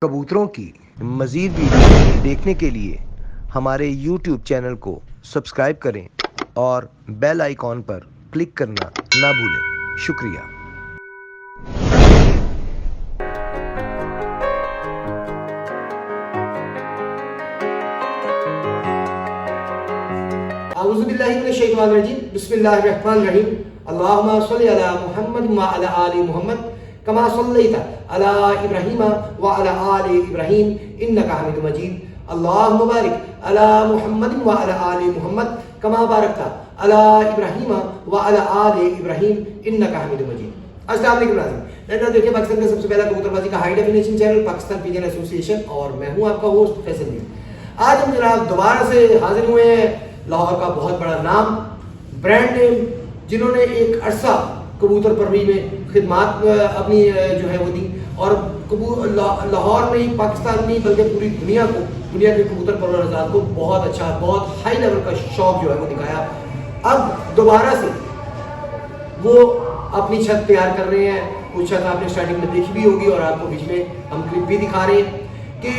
कबूतरों की मज़ीद वीडियो देखने के लिए हमारे YouTube चैनल को सब्सक्राइब करें और बेल आइकॉन पर क्लिक करना ना भूलें। शुक्रिया। औज़ुबिल्लाहि मिनश्शैतानिर्रजीम बिस्मिल्लाहिर्रहमानिर्रहीम अल्लाहुम्मा सल्लि अला मुहम्मद व अला आलि मुहम्मद कमा सल्लैता अला इब्राहीम व अला आलि इब्राहीम इन्नका हमीदुम मजीद अल्लाहुम्मा बारिक अला मुहम्मद व अला आलि मुहम्मद कमा बारकता अला इब्राहीम व अला आलि इब्राहीम इन्नका हमीदुम मजीद। अस्सलाम वालेकुम नाज़रीन, देखिए पाकिस्तान का सबसे पहला कबूतरबाजी का high definition channel Pakistan pigeon association और मैं हूं आपका होस्ट फैसल मीर। आज हम जनाब दोबारा से हाजिर हुए हैं। लाहौर का बहुत बड़ा नाम, ब्रांड नेम, जिन्होंने एक अरसा कबूतर परवरी में खिदमात अपनी जो है वो दी और लाहौर नहीं, पाकिस्तान नहीं, बल्कि पूरी दुनिया के कबूतर परवर हज़रात को बहुत अच्छा, बहुत हाई लेवल का शौक जो है वो दिखाया। अब दोबारा से वो अपनी छत तैयार कर रहे हैं। वो छत आपने स्टार्टिंग में देखी भी होगी और आपको बीच में हम क्लिप भी दिखा रहे हैं कि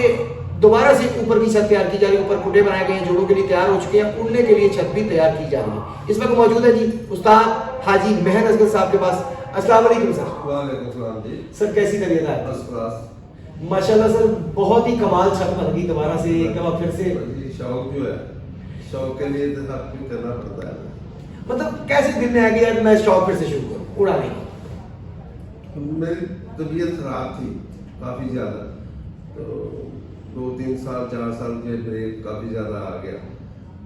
दोबारा से ऊपर की छत तैयार की जा रही है। ऊपर कुटे बनाए गए हैं, जोड़ों के लिए तैयार हो चुके हैं, उड़ने के लिए छत भी तैयार की जा रही है। इस वक्त मौजूद है जी उस्ताद हाजी मेहर असगर साहब के पास। अस्सलाम वालेकुम सर। वालेकुम सलाम जी। सर कैसी तबीयत है? फर्स्ट क्लास माशाल्लाह सर, बहुत ही कमाल छत बन गई दोबारा से एक बार फिर से। शौक जो है, शौक के लिए तो सब कुछ करना पड़ता है। मतलब कैसे दिल में आ गया मैं शौक फिर से शुरू करूं उड़ाने का? मेरी तबीयत खराब थी काफ़ी ज़्यादा, तो 2-3 साल 4 साल के ब्रेक काफ़ी ज़्यादा आ गया।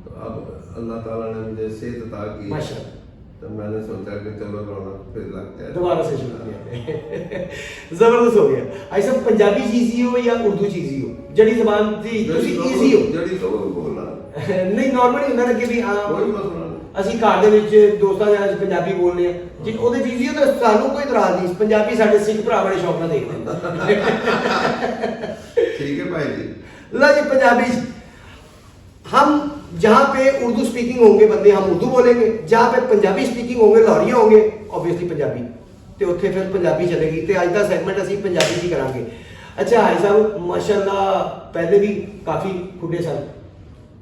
तो अब अल्लाह ताला ने मुझे सेहत अता की, माशाल्लाह, तो मैंने सोचा कि चलो रौनक फिर लगता है, दोबारा से शुरू किया। जबरदस्त हो गया। ऐसा पंजाबी चीज ही हो या उर्दू चीज ही हो, जड़ी जबान थी ਤੁਸੀਂ ਈਜ਼ੀ ਹੋ जड़ी तो बोलना ਨਹੀਂ ਨਾਰਮਲੀ ਹੁੰਦਾ ਨਾ ਕਿ ਵੀ कोई मसला नहीं। ਅਸੀਂ ਘਰ ਦੇ ਵਿੱਚ ਦੋਸਤਾਂ ਦੇ ਨਾਲ ਪੰਜਾਬੀ ਬੋਲਦੇ ਆ, ਜੇ ਉਹਦੇ ਚੀਜ਼ ਹੀ ਹੋ ਤਾਂ ਸਾਨੂੰ ਕੋਈ ਇਤਰਾਜ਼ ਨਹੀਂ। ਪੰਜਾਬੀ ਸਾਡੇ ਸਿੱਖ ਭਰਾ ਬੜੇ ਸ਼ੌਕ ਨਾਲ ਦੇਖਦੇ ਨੇ। ठीक है भाई जी। ला जी पंजाबी हम जहाँ पे उर्दू स्पीकिंग होंगे बंदे हम उर्दू बोलेंगे, जहाँ पे पंजाबी स्पीकिंग होंगे लाहौरिया होंगे ऑब्वियसली पंजाबी, तो उत्थे फिर पंजाबी चलेगी। तो अज का सैगमेंट असीं पंजाबी ही करांगे। अच्छा हाई साहब माशाअल्लाह पहले भी काफ़ी खुडे सन,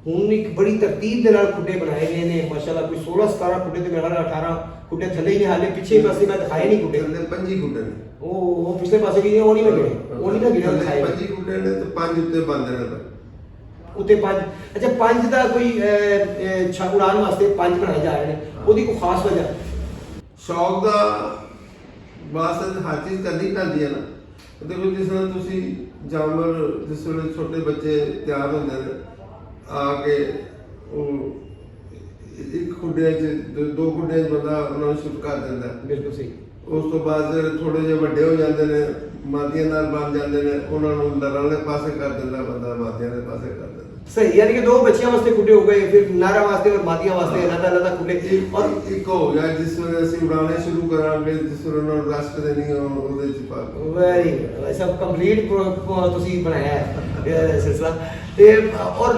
हुण एक बड़ी तरतीब के नाल खुडे बनाए गए ने माशाअल्लाह। कोई 16-17 खुडे तो मेरा 18 खुडे थले ही नहीं, हाले पिछले पासे मैं दिखाए नहीं खुडे। 25 खुडे ने वो पिछले पासे की वो नहीं मैं गिने, वो नहीं मैं गिने दिखाए। 25 खुडे ने तो 5 उत्ते बंद ने उत्ते 5। अच्छा 5 का कोई उड़ान वास्ते 5 बनाए जा रहे हैं, ਉਹਦੀ ਕੋਈ ਖਾਸ ਵਜ੍ਹਾ? शौक का वास्ते हर चीज़ करनी पैंदी है ना। देखो जिस तरह तुसी जानवर जिस वेले छोटे बच्चे तैयार होंदे ने आके एक खुडे च 2 खुडे च बंदा उन्होंने शुरू कर दिंदा। बिल्कुल सही। उस तो बाद थोड़े जे वड्डे हो जाते ने, मादियां नाल बन जाते ने, उन्होंने नर वाले पासे कर दिंदा बंदा, मादियां दे पासे कर दिंदा। सही, यानी कि 2 बच्चियां वास्ते खुडे हो गए, फिर नारा वास्ते और मादियां वास्ते अलग-अलग खुडे। और एक हो गया जिस वेले ਅਸੀਂ ਉਡਾਣੇ ਸ਼ੁਰੂ ਕਰਾਂਗੇ, ਜਿਸ ਵੇਲੇ ਉਹਨਾਂ ਨੂੰ ਰੈਸਟ ਦੇਣੀ ਉਹਦੇ ਚ ਪਾ ਕੇ। वेरी गुड, सब कंप्लीट ਤੁਸੀਂ ਬਣਾਇਆ ਹੈ सिलसिला। ਤੇ और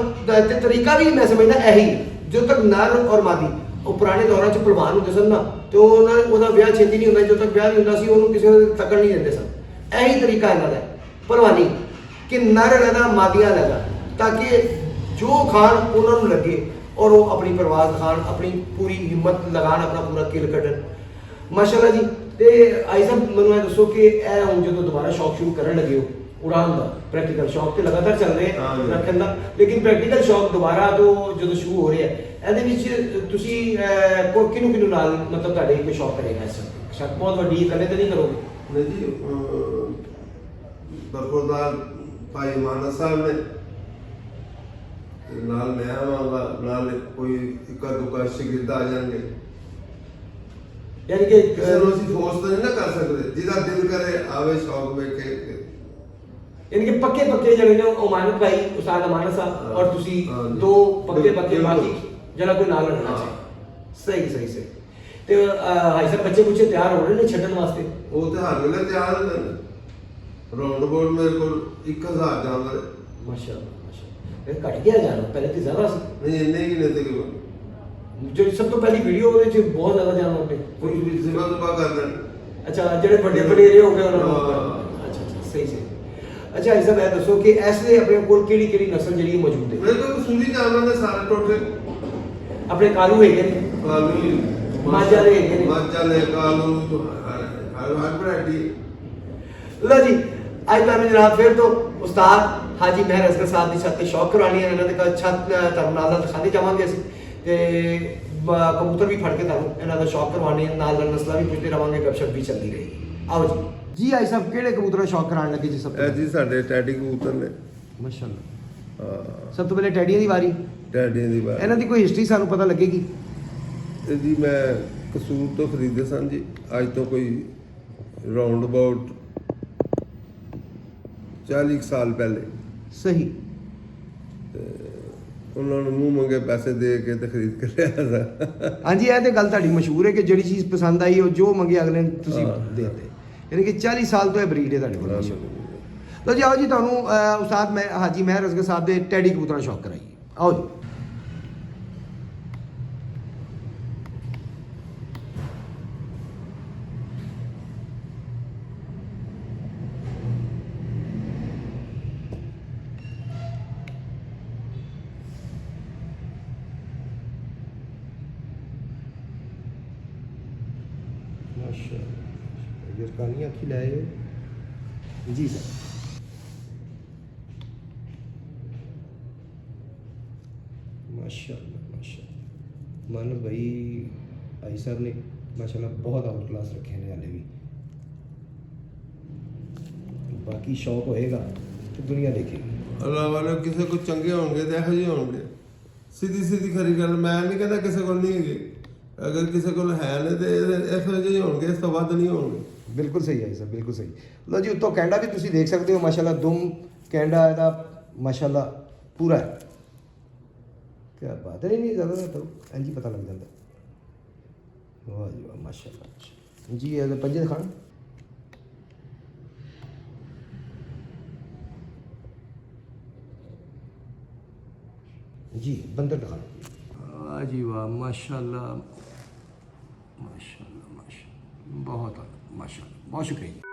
तरीका भी मैं समझदा यही, जो तक नर और मादी ਉਹ ਪੁਰਾਣੇ ਦੌਰਾਂ 'ਚ ਪਹਿਲਵਾਨ ਹੁੰਦੇ ਸਨ ਨਾ, ਤੇ ਉਹਦਾ ਵਿਆਹ ਛੇਤੀ ਨਹੀਂ ਹੁੰਦਾ। ਜਦੋਂ ਤੱਕ ਵਿਆਹ ਨਹੀਂ ਹੁੰਦਾ ਸੀ ਉਹਨੂੰ ਕਿਸੇ ਨੂੰ ਤੱਕਣ ਨਹੀਂ ਦਿੰਦੇ ਸਨ। ਇਹੀ ਤਰੀਕਾ ਇਹਨਾਂ ਦਾ ਪਹਿਲਵਾਨੀ ਕਿ ਨਰ ਲੈਦਾ ਮਾਦੀਆਂ ਲੈਦਾ, ਤਾਂ ਕਿ ਜੋ ਖਾਣ ਉਹਨਾਂ ਨੂੰ ਲੱਗੇ ਔਰ ਉਹ ਆਪਣੀ ਪਰਵਾਜ਼ ਖਾਣ, ਆਪਣੀ ਪੂਰੀ ਹਿੰਮਤ ਲਗਾਣ, ਆਪਣਾ ਪੂਰਾ ਕਿਲ ਕੱਢਣ। ਮਾਸ਼ਾਅੱਲਾ ਜੀ। ਤੇ ਆਈ ਸਾਹਿਬ ਮੈਨੂੰ ਇਹ ਦੱਸੋ ਕਿ ਇਹ ਹੁਣ ਜਦੋਂ ਦੁਬਾਰਾ ਸ਼ੌਕ ਸ਼ੁਰੂ ਕਰਨ ਲੱਗੇ ਹੋ उड़ान का, प्रैक्टिकल शौक तो लगातार चल रहे हैं रखने का, लेकिन प्रैक्टिकल शौक दोबारा तो जो शुरू हो रहा है ਇਹਦੇ किनू नाल मतलब ਤੁਹਾਡੇ ਕੋਈ शौक करेगा? इस शक बहुत ਵੱਡੀ ਇਕੱਲੇ तो नहीं करोगे? नहीं जी, बरखुरदार भाई माना साहब ने नाल मैं आवांगा, नाल कोई इक्का दुक्का शागिर्द आ जाएंगे। यानी कि किसी ਨੂੰ ਅਸੀਂ ਫੋਰਸ ਤਾਂ ਨਹੀਂ ਨਾ ਕਰ ਸਕਦੇ, ਜਿਹਦਾ ਦਿਲ ਕਰੇ ਆਵੇ ਸ਼ੌਕ ਵੇਖੇ। ਯਾਨੀ ਕਿ ਪੱਕੇ ਜਿਹੜੇ ਨੇ ਉਹ ਅਮਾਨਤ ਭਾਈ ਉਸਤਾਦ ਅਮਾਨਤ ਸਾਹਿਬ ਔਰ ਤੁਸੀਂ ਦੋ ਪੱਕੇ ਬਾਕੀ ਜਿਹੜਾ ਕੋਈ ਨਾਲ ਲੜਨਾ ਚਾਹੇ। ਸਹੀ ਤੇ ਭਾਈ ਸਾਹਿਬ ਬੱਚੇ ਤਿਆਰ ਹੋ ਰਹੇ ਨੇ ਛੱਡਣ ਵਾਸਤੇ? ਉਹ ਤੇ ਹਰ ਵੇਲੇ ਤਿਆਰ ਹੁੰਦੇ ਨੇ। ਰਾਉਂਡ ਅਬਾਊਟ ਮੇਰੇ ਕੋਲ 1000 ਜਾਨਵਰ। ਮਾਸ਼ਾਅੱਲਾ ਇਹ ਘਟ ਗਿਆ ਜਾਨਵਰ, ਪਹਿਲੇ ਤੇ ਜ਼ਿਆਦਾ ਸੀ। ਨਹੀਂ ਇੰਨੇ ਹੀ ਨੇ ਤਕਰੀਬਨ। ਜਿਹੜੀ ਸਭ ਤੋਂ ਪਹਿਲੀ ਵੀਡੀਓ ਉਹਦੇ ਚ ਬਹੁਤ ਜ਼ਿਆਦਾ ਜਾਨਵਰ ਨੇ। ਕੋਈ ਵੀ ਸਿਵਾ ਦੁਬਾ ਕਰ ਦੇਣ। ਅੱਛਾ ਜਿਹੜੇ ਵੱਡੇ ਏਰੀਆ ਹੋ ਗਏ ਉਹਨਾਂ ਨੂੰ। ਅੱਛਾ ਸਹੀ। ਅੱਛਾ ਇਹ ਸਭ ਇਹ ਦੱਸੋ ਕਿ ਇਸ ਵੇਲੇ ਆਪਣੇ ਕੋਲ ਕਿਹੜੀ ਨਸਲ ਜਿਹੜੀ ਮੌਜੂਦ ਹੈ? ਮੇਰੇ ਕੋਲ ਕਸੂਰੀ ਜਾਨਵਰ ਨੇ ਸਾਰੇ ਟੋਟਲ। ਆਪਣੇ ਕਾਲੂ ਹੈਗੇ ਨੇ, ਕਾਲੂ ਮਾਝਾ ਦੇ ਹੈਗੇ ਨੇ, ਮਾਝਾ ਦੇ ਕਾਲੂ ਹਰ ਵੈਰਾਈਟੀ। ਲਓ ਜੀ ਅੱਜ ਤੁਹਾਨੂੰ ਜਨਾਬ ਫਿਰ ਤੋਂ ਉਸਤਾਦ ਹਾਜੀ ਮਹਿਰ ਅਸਗਰ ਸਾਹਿਬ ਦੀ ਛੱਤ ਤੇ ਸ਼ੌਕ ਕਰਵਾਉਣੀ ਹੈ। ਇਹਨਾਂ ਦੇ ਛੱਤ ਤੁਹਾਨੂੰ ਨਾਲ ਦਿਖਾਉਂਦੇ ਜਾਵਾਂਗੇ ਅਸੀਂ ਤੇ ਕਬੂਤਰ ਵੀ ਫੜ ਕੇ ਤੁਹਾਨੂੰ ਇਹਨਾਂ ਦਾ ਸ਼ੌਕ ਕਰਵਾਉਣੀ ਹੈ, ਨਾਲ ਨਸਲਾਂ ਵੀ ਪੁੱਛਦੇ ਰਵਾਂਗੇ, ਗੱਪਸ਼ਪ ਵੀ ਚੱਲਦੀ ਰਹੇਗੀ। ਆਓ ਜੀ ਆਈ ਸਾਹਿਬ ਕਿਹੜੇ ਕਬੂਤਰ ਦਾ ਸ਼ੌਕ ਕਰਾਉਣ ਲੱਗੇ ਜੀ? ਸਭ ਇਹ ਜੀ ਸਾਡੇ ਟੈਡੀ ਕਬੂਤਰ ਨੇ। ਮਾਸ਼ਾਅੱਲਾ। ਸਭ ਤੋਂ ਪਹਿਲੇ ਟੈਡੀਆਂ ਦੀ ਵਾਰੀ। ਟੈਡੀਆਂ ਦੀ ਵਾਰੀ। ਇਹਨਾਂ ਦੀ ਕੋਈ ਹਿਸਟਰੀ ਸਾਨੂੰ ਪਤਾ ਲੱਗੇਗੀ? ਇਹ ਜੀ ਮੈਂ ਕਸੂਰ ਤੋਂ ਖਰੀਦੇ ਸਨ ਜੀ, ਅੱਜ ਤੋਂ ਕੋਈ ਰਾਉਂਡ ਅਬਾਊਟ 40 ਸਾਲ ਪਹਿਲੇ। ਸਹੀ। ਉਹਨਾਂ ਨੂੰ ਮੂੰਹ ਮੰਗੇ ਪੈਸੇ ਦੇ ਕੇ ਤੇ ਖਰੀਦ ਕੇ ਲਿਆ ਸੀ। ਹਾਂਜੀ ਇਹ ਤੇ ਗੱਲ ਤੁਹਾਡੀ ਮਸ਼ਹੂਰ ਹੈ ਕਿ ਜਿਹੜੀ ਚੀਜ਼ ਪਸੰਦ ਆਈ ਉਹ ਜੋ ਮੰਗੇ ਅਗਲੇ ਨੂੰ ਤੁਸੀਂ ਦੇ ਦਿੱਤੇ। ਯਾਨੀ ਕਿ 40 ਸਾਲ ਤੋਂ ਇਹ ਬਰੀਡ ਹੈ ਤੁਹਾਡੇ ਕੋਲ। ਲਓ ਜੀ ਆਓ ਜੀ ਤੁਹਾਨੂੰ ਉਸਤਾਦ ਹਾਜੀ ਮਹਿਰ ਅਸਗਰ ਸਾਹਿਬ ਦੇ ਟੈਡੀ ਕਬੂਤਰਾਂ ਦਾ ਸ਼ੌਕ ਕਰਾਈਏ। ਆਓ ਜੀ। माशाअल्लाह खिलाए जी सर। माशाअल्लाह मान भाई भाई साहब ने माशाअल्लाह बहुत आउट क्लास रखे हैं हाले भी। बाकी शौक होएगा तो दुनिया देखेगी। ਅੱਲਾਹ ਵਾਲੇ ਕਿਸੇ ਕੋ ਚੰਗੇ ਹੋਣਗੇ ਤੇ ਇਹੋ ਜਿਹੇ ਹੋਣਗੇ। ਸਿੱਧੀ ਖਰੀ ਗੱਲ ਮੈਂ ਨਹੀਂ ਕਹਿੰਦਾ ਕਿਸੇ ਕੋਲ ਨਹੀਂ ਹੈਗੇ। ਅਗਰ ਕਿਸੇ ਕੋਲ ਹੈ ਨੇ ਤੇ ਇਹੋ ਜਿਹੇ ਹੋਣਗੇ, ਇਸ ਤੋਂ ਵੱਧ ਨਹੀਂ ਹੋਣਗੇ। ਬਿਲਕੁਲ ਸਹੀ ਹੈ ਸਰ, ਬਿਲਕੁਲ ਸਹੀ। ਲਓ ਜੀ ਉੱਤੋਂ ਕੈਂਡਾ ਵੀ ਤੁਸੀਂ ਦੇਖ ਸਕਦੇ ਹੋ ਮਾਸ਼ਾਅੱਲਾ। ਦੁਮ ਕੈਂਡਾ ਇਹਦਾ ਮਾਸ਼ਾਅੱਲਾ ਪੂਰਾ ਹੈ। क्या बात है, नहीं ज़्यादा तो इंजी पता लग जाता। वाह जी वाह माशाल्लाह जी। ये पंजे दिखाना जी, बंदर दिखाना। वाह जी वाह माशाल्लाह माशाल्लाह माशाल्लाह, बहुत माशाल्लाह, बहुत शुक्रिया।